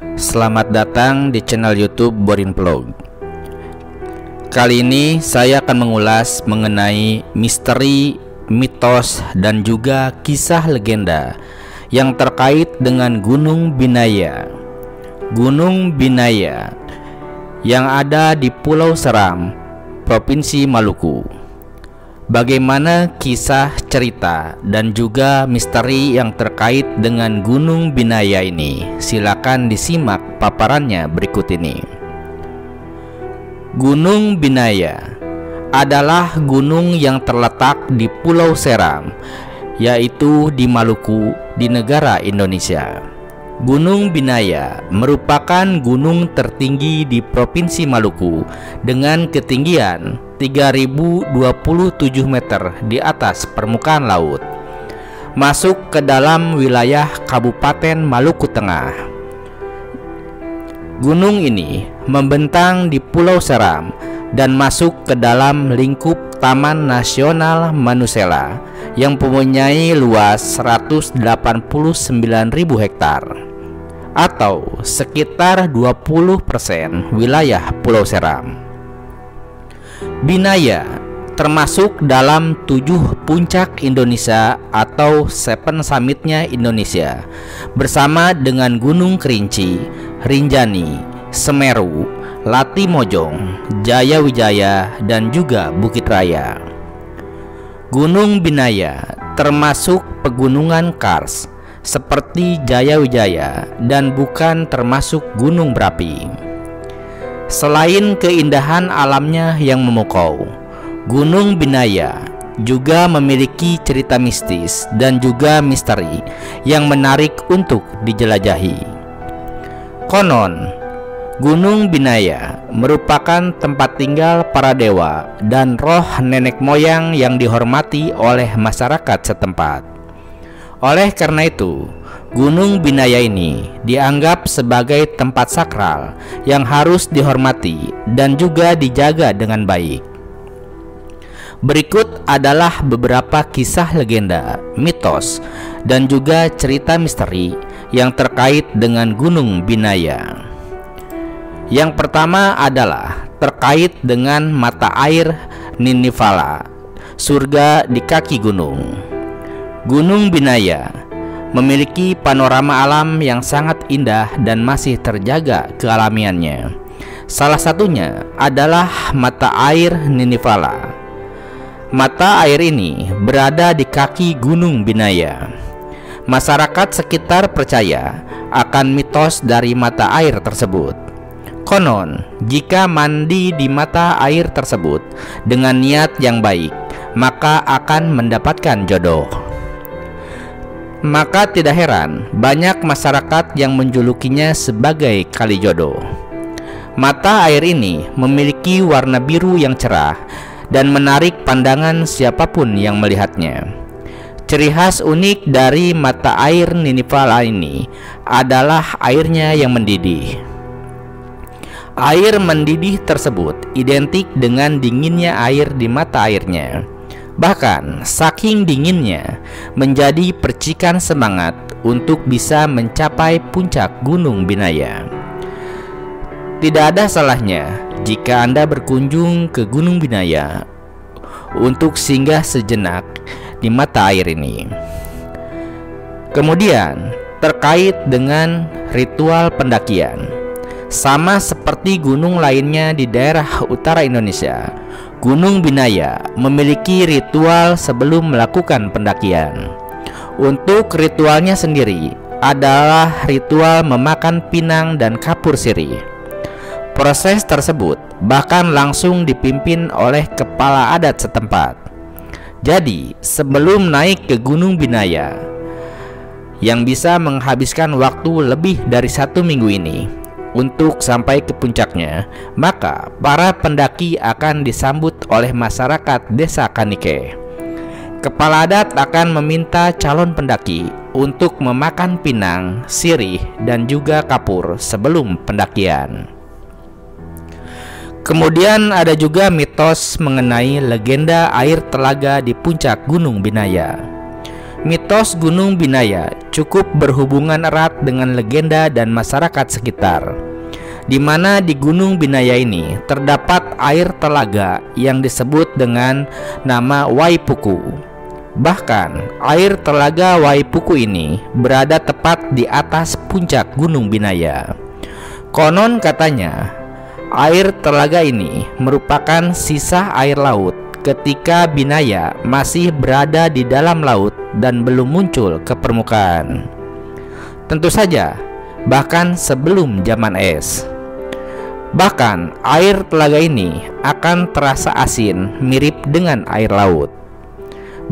Selamat datang di channel YouTube Borin Vlog. Kali ini saya akan mengulas mengenai misteri, mitos, dan juga kisah legenda yang terkait dengan Gunung Binaya. Gunung Binaya yang ada di Pulau Seram, Provinsi Maluku. Bagaimana kisah, cerita, dan juga misteri yang terkait dengan Gunung Binaya ini? Silakan disimak paparannya berikut ini. Gunung Binaya adalah gunung yang terletak di Pulau Seram, yaitu di Maluku, di negara Indonesia. Gunung Binaya merupakan gunung tertinggi di Provinsi Maluku dengan ketinggian 3027 meter di atas permukaan laut, masuk ke dalam wilayah Kabupaten Maluku Tengah. Gunung ini membentang di Pulau Seram dan masuk ke dalam lingkup Taman Nasional Manusela yang mempunyai luas 189.000 hektar atau sekitar 20% wilayah Pulau Seram. Binaya termasuk dalam 7 puncak Indonesia atau 7 summitnya Indonesia, bersama dengan Gunung Kerinci, Rinjani, Semeru, Latimojong, Jaya Wijaya, dan juga Bukit Raya. Gunung Binaya termasuk pegunungan kars seperti Jaya Wijaya dan bukan termasuk gunung berapi. Selain keindahan alamnya yang memukau, Gunung Binaya juga memiliki cerita mistis dan juga misteri yang menarik untuk dijelajahi. Konon, Gunung Binaya merupakan tempat tinggal para dewa dan roh nenek moyang yang dihormati oleh masyarakat setempat. Oleh karena itu, Gunung Binaya ini dianggap sebagai tempat sakral yang harus dihormati dan juga dijaga dengan baik. Berikut adalah beberapa kisah legenda, mitos, dan juga cerita misteri yang terkait dengan Gunung Binaya. Yang pertama adalah terkait dengan mata air Ninifala, surga di kaki gunung. Gunung Binaya memiliki panorama alam yang sangat indah dan masih terjaga kealamiannya. Salah satunya adalah mata air Ninifala. Mata air ini berada di kaki Gunung Binaya. Masyarakat sekitar percaya akan mitos dari mata air tersebut. Konon, jika mandi di mata air tersebut dengan niat yang baik, maka akan mendapatkan jodoh. Maka tidak heran banyak masyarakat yang menjulukinya sebagai kali jodoh. Mata air ini memiliki warna biru yang cerah dan menarik pandangan siapapun yang melihatnya. Ciri khas unik dari mata air Ninifala ini adalah airnya yang mendidih. Air mendidih tersebut identik dengan dinginnya air di mata airnya. Bahkan saking dinginnya menjadi percikan semangat untuk bisa mencapai puncak Gunung Binaya. Tidak ada salahnya jika Anda berkunjung ke Gunung Binaya untuk singgah sejenak di mata air ini. Kemudian terkait dengan ritual pendakian, sama seperti gunung lainnya di daerah utara Indonesia, Gunung Binaya memiliki ritual sebelum melakukan pendakian. Untuk ritualnya sendiri adalah ritual memakan pinang dan kapur sirih. Proses tersebut bahkan langsung dipimpin oleh kepala adat setempat. Jadi, sebelum naik ke Gunung Binaya yang bisa menghabiskan waktu lebih dari 1 minggu ini untuk sampai ke puncaknya, maka para pendaki akan disambut oleh masyarakat desa Kanike. Kepala adat akan meminta calon pendaki untuk memakan pinang, sirih, dan juga kapur sebelum pendakian. Kemudian ada juga mitos mengenai legenda air telaga di puncak Gunung Binaya. Mitos Gunung Binaya cukup berhubungan erat dengan legenda dan masyarakat sekitar, di mana di Gunung Binaya ini terdapat air telaga yang disebut dengan nama Waipuku. Bahkan air telaga Waipuku ini berada tepat di atas puncak Gunung Binaya. Konon katanya air telaga ini merupakan sisa air laut ketika Binaya masih berada di dalam laut dan belum muncul ke permukaan. Tentu saja, bahkan sebelum zaman es. Bahkan air telaga ini akan terasa asin mirip dengan air laut.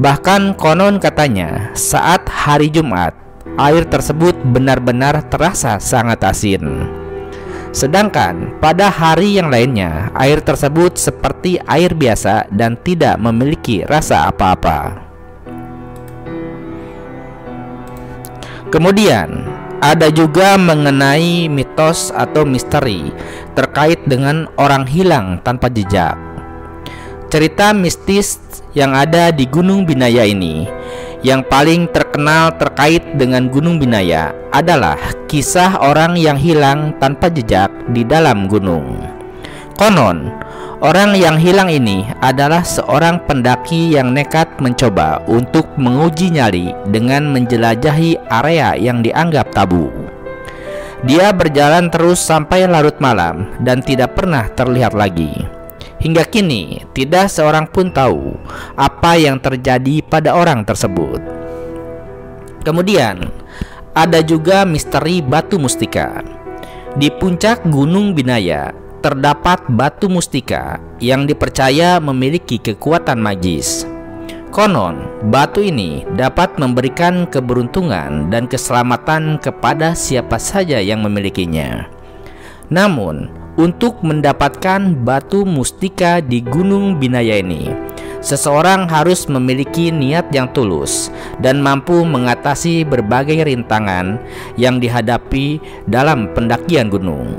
Bahkan konon katanya saat hari Jumat, air tersebut benar-benar terasa sangat asin. Sedangkan pada hari yang lainnya, air tersebut seperti air biasa dan tidak memiliki rasa apa-apa. Kemudian, ada juga mengenai mitos atau misteri terkait dengan orang hilang tanpa jejak. Cerita mistis yang ada di Gunung Binaya ini, yang paling terkenal terkait dengan Gunung Binaya adalah kisah orang yang hilang tanpa jejak di dalam gunung. Konon, orang yang hilang ini adalah seorang pendaki yang nekat mencoba untuk menguji nyali dengan menjelajahi area yang dianggap tabu. Dia berjalan terus sampai larut malam dan tidak pernah terlihat lagi. Hingga kini, tidak seorang pun tahu apa yang terjadi pada orang tersebut. Kemudian, ada juga misteri batu mustika. Di puncak Gunung Binaya, terdapat batu mustika yang dipercaya memiliki kekuatan magis. Konon, batu ini dapat memberikan keberuntungan dan keselamatan kepada siapa saja yang memilikinya. Namun, untuk mendapatkan batu mustika di Gunung Binaya ini, seseorang harus memiliki niat yang tulus dan mampu mengatasi berbagai rintangan yang dihadapi dalam pendakian gunung.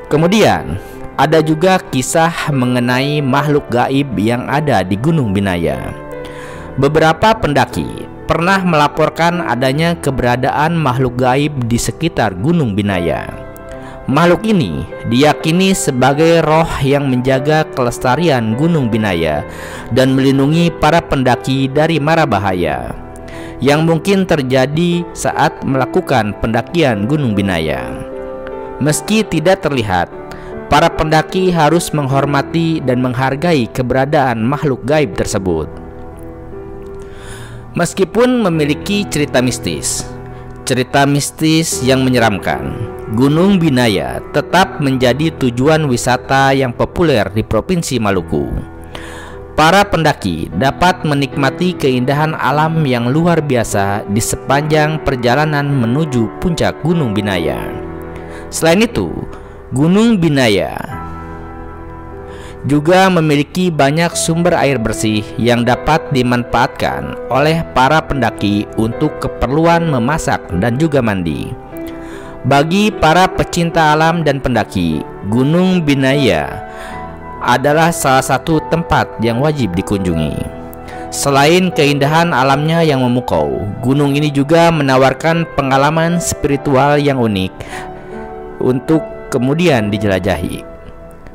Kemudian, ada juga kisah mengenai makhluk gaib yang ada di Gunung Binaya. Beberapa pendaki pernah melaporkan adanya keberadaan makhluk gaib di sekitar Gunung Binaya. Makhluk ini diyakini sebagai roh yang menjaga kelestarian Gunung Binaya dan melindungi para pendaki dari mara bahaya yang mungkin terjadi saat melakukan pendakian Gunung Binaya. Meski tidak terlihat, para pendaki harus menghormati dan menghargai keberadaan makhluk gaib tersebut. Meskipun memiliki cerita mistis yang menyeramkan, Gunung Binaya tetap menjadi tujuan wisata yang populer di Provinsi Maluku. Para pendaki dapat menikmati keindahan alam yang luar biasa di sepanjang perjalanan menuju puncak Gunung Binaya. Selain itu, Gunung Binaya juga memiliki banyak sumber air bersih yang dapat dimanfaatkan oleh para pendaki untuk keperluan memasak dan juga mandi. Bagi para pecinta alam dan pendaki, Gunung Binaya adalah salah satu tempat yang wajib dikunjungi. Selain keindahan alamnya yang memukau, gunung ini juga menawarkan pengalaman spiritual yang unik untuk kemudian dijelajahi.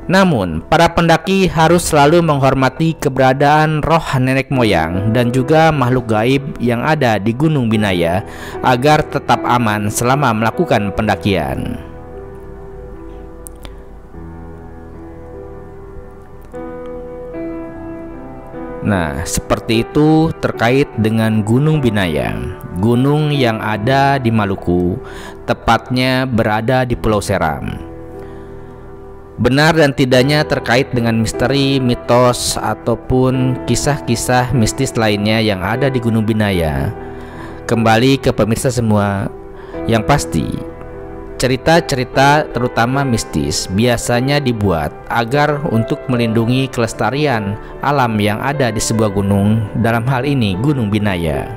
Namun, para pendaki harus selalu menghormati keberadaan roh nenek moyang dan juga makhluk gaib yang ada di Gunung Binaya agar tetap aman selama melakukan pendakian. Nah, seperti itu terkait dengan Gunung Binaya, gunung yang ada di Maluku, tepatnya berada di Pulau Seram. Benar dan tidaknya terkait dengan misteri, mitos, ataupun kisah-kisah mistis lainnya yang ada di Gunung Binaya. Kembali ke pemirsa semua, yang pasti cerita-cerita terutama mistis biasanya dibuat agar untuk melindungi kelestarian alam yang ada di sebuah gunung, dalam hal ini Gunung Binaya.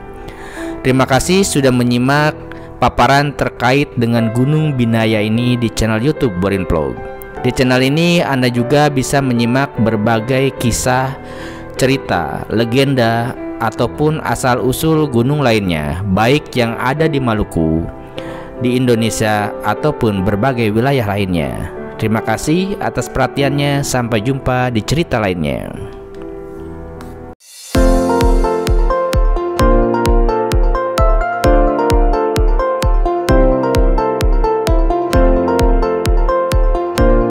Terima kasih sudah menyimak paparan terkait dengan Gunung Binaya ini di channel YouTube Borin Vlog. Di channel ini Anda juga bisa menyimak berbagai kisah, cerita, legenda, ataupun asal-usul gunung lainnya, baik yang ada di Maluku, di Indonesia, ataupun berbagai wilayah lainnya. Terima kasih atas perhatiannya. Sampai jumpa di cerita lainnya.